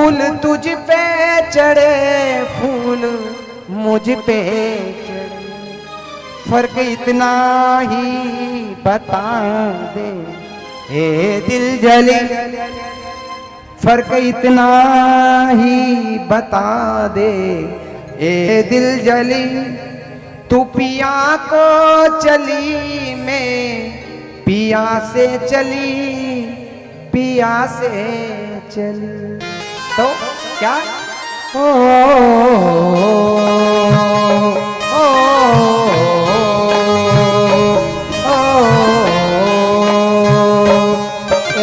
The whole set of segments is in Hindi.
फूल तुझ पे चढ़े फूल मुझ पे चढ़े, फर्क इतना ही बता दे ए दिल जले, फर्क इतना ही बता दे ए दिल जली। तू पिया को चली मैं पिया से चली, पिया से चली। तो क्या ओ,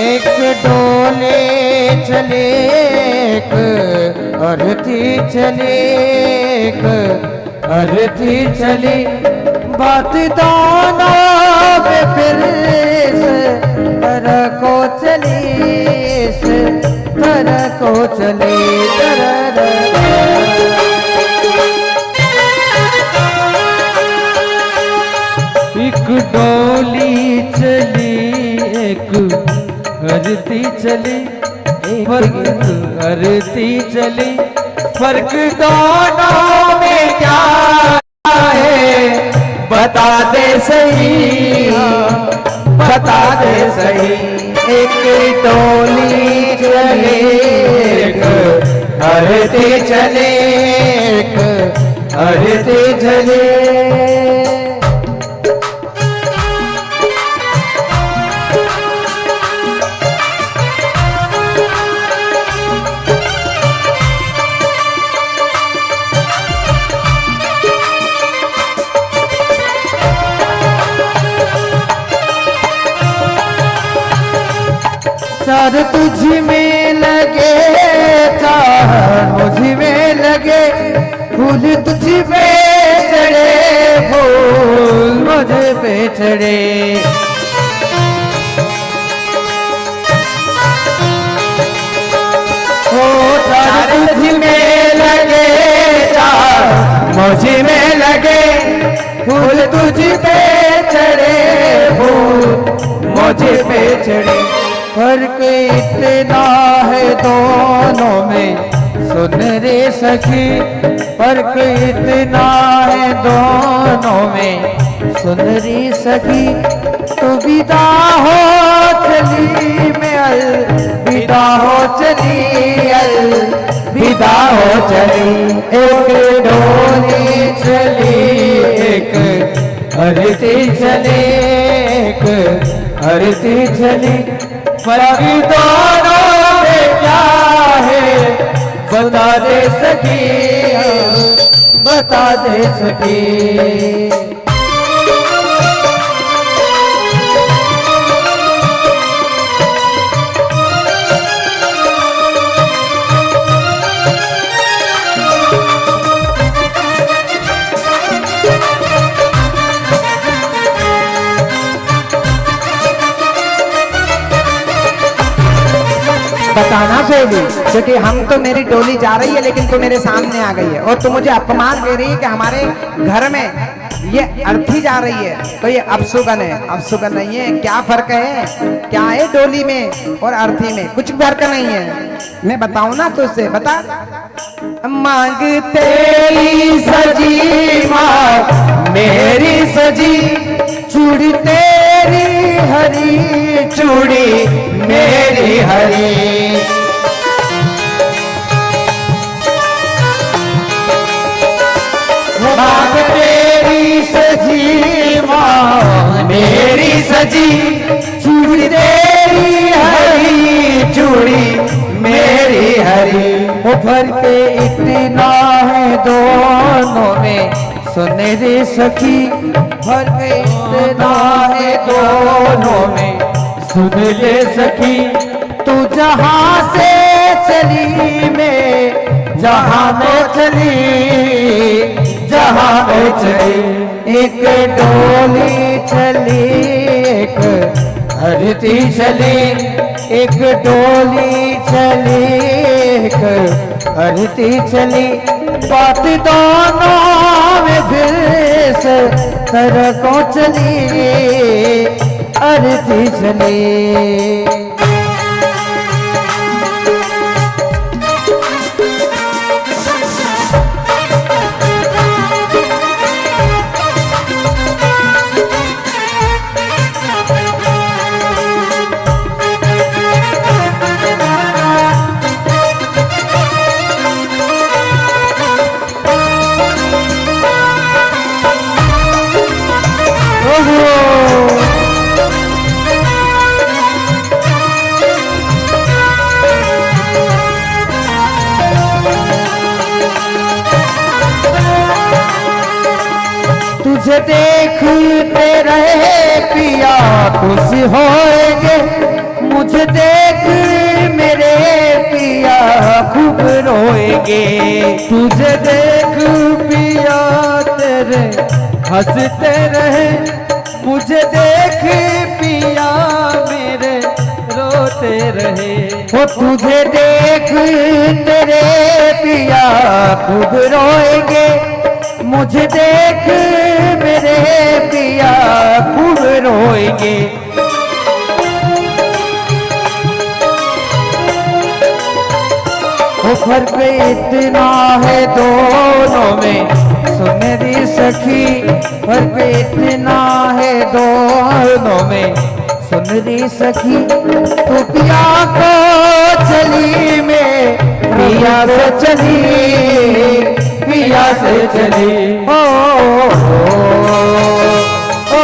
एक डोले चले एक अर्थी चले एक अर्थी चली, बात दोनों में फिर तरह को चली तरह को चली एक डोली चली एक अरती चली फर्क अरती चली, फर्क दोनों में क्या है बता दे सही, बता दे सही। एक डोली चले एक अरती चले एक अरती चले। चार तुझ में लगे चार मुझ में लगे, फूल तुझ पे चढ़े फूल मुझ पे चढ़े। ओ चार तुझ में लगे चार मुझ में लगे, फूल तुझ पे चढ़े फूल मुझ पे चढ़े। फर्क इतना है दोनों में सुन रे सखी, फर्क इतना है दोनों में सुन रे सखी। तू विदा हो चली मैं विदा हो चली विदा हो चली। एक डोली चली एक अरती चली एक अरती चली, फर्क दोनों में क्या है बता दे सकी, बता दे सकी। बताना चाहिए क्योंकि हम तो मेरी डोली जा रही है लेकिन तू मेरे सामने आ गई है और तू मुझे अपमान दे रही है कि हमारे घर में ये अर्थी जा रही है, तो ये अपशुगन है, अपशुगन नहीं है। क्या फर्क है, क्या है डोली में और अर्थी में? कुछ फर्क नहीं है। मैं बताऊं ना तुझसे, बता। मांग तेरी सजी मांग मेरी सजी, चूड़ी तेरी हरी चूड़ी मेरी हरी। मांग तेरी सजी मांग मेरी सजी, चूड़ी तेरी हरी चूड़ी मेरी हरी। वो फर्क इतना है दोनों में सुन रे सखी, फर्क इतना है दोनों में सुन ले सखी। तू जहां से चली मैं जहां में चली जहां में चली। एक डोली चली एक अरती चली, एक डोली चली एक अरती चली। बात दोनों में फिर से तरह को चली अरती चली। तुझे देखते रहे पिया खुश होएंगे, मुझे देख मेरे पिया खूब रोएंगे। तुझे देख पिया तेरे हंसते रहे, मुझे देख पिया मेरे रोते रहे। वो तुझे देख तेरे पिया खूब रोएंगे, मुझे देख मेरे पिया खूब रोएंगे। वो फर्क इतना है दोनों में सुनहरी सखी, फर्क इतना है दोनों में सुनहरी सखी। तू पिया को चली में पिया से चली, पिया से चली। ओ, ओ,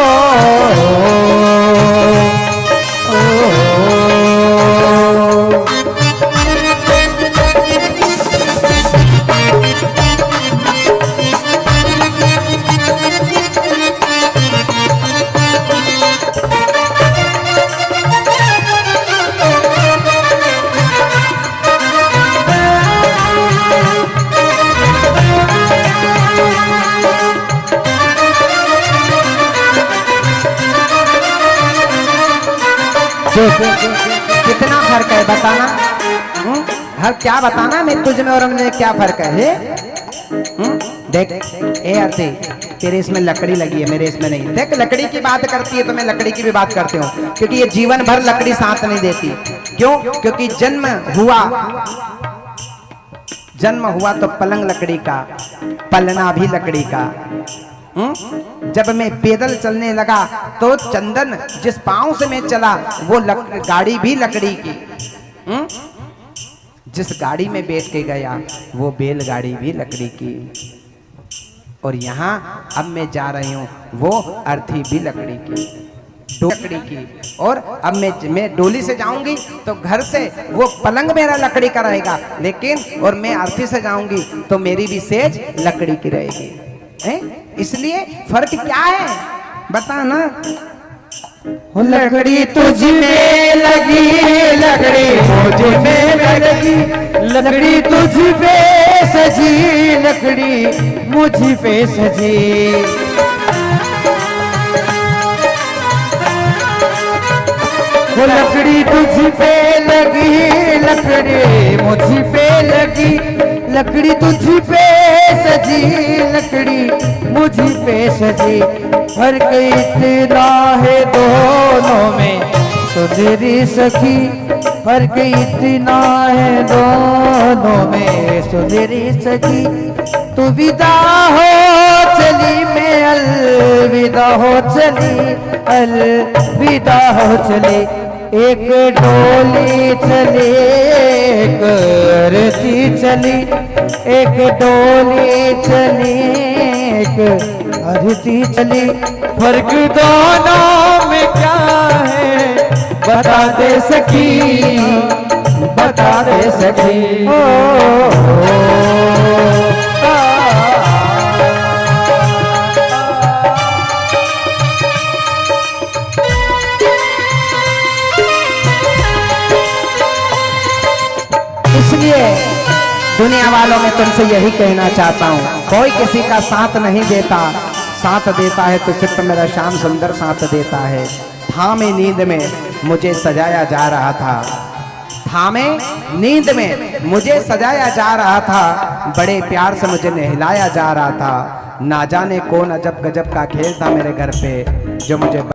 कितना फर्क है बताना? हर क्या बताना मैं तुझ में और में क्या फर्क है? देख ए आरती, तेरे इसमें लकड़ी लगी है, मेरे इसमें नहीं। देख लकड़ी की बात करती है तो मैं लकड़ी की भी बात करती हूँ, क्योंकि ये जीवन भर लकड़ी साथ नहीं देती। क्यों? क्योंकि जन्म हुआ तो पलंग लकड़ी का, पलना भी लकड़ी का। जब मैं पैदल चलने लगा तो चंदन जिस पांव से मैं चला वो गाड़ी भी लकड़ी की। जिस गाड़ी में बैठ के गया वो बैलगाड़ी भी लकड़ी की। और यहाँ अब मैं जा रही हूँ वो अर्थी भी लकड़ी की, लकड़ी की। और अब मैं डोली से जाऊंगी तो घर से वो पलंग मेरा लकड़ी का रहेगा, लेकिन और मैं अर्थी से जाऊंगी तो मेरी भी सेज लकड़ी की रहेगी। इसलिए फर्क क्या है बता ना? लकड़ी तुझ में लगी, लकड़ी मुझ में लगी, लकड़ी तुझ पे सजी, लकड़ी मुझ पे सजी। वो लकड़ी तुझ पे लगी, लकड़ी मुझ पे लगी, लकड़ी तुझ पे सजी, लकड़ी मुझ पे सजी। फर्क इतना है दोनों में सुधरी सखी, फर्क इतना है दोनों में सुधरी सखी। तू विदा हो चली मैं अलविदा हो चली, अलविदा हो चली। एक डोली चली एक आरती चली, एक डोली चली एक आरती चली। फर्क दोनों में क्या है बता दे सखी, बता दे सखी। इसलिए दुनिया वालों में तुमसे यही कहना चाहता हूँ, कोई किसी का साथ नहीं देता, साथ देता है तो सिर्फ मेरा श्याम सुंदर साथ देता है। थामे नींद में मुझे सजाया जा रहा था, थामे नींद में मुझे सजाया जा रहा था, बड़े प्यार से मुझे नहलाया जा रहा था। ना जाने कौन अजब गजब का खेल था मेरे घर पे जो मुझे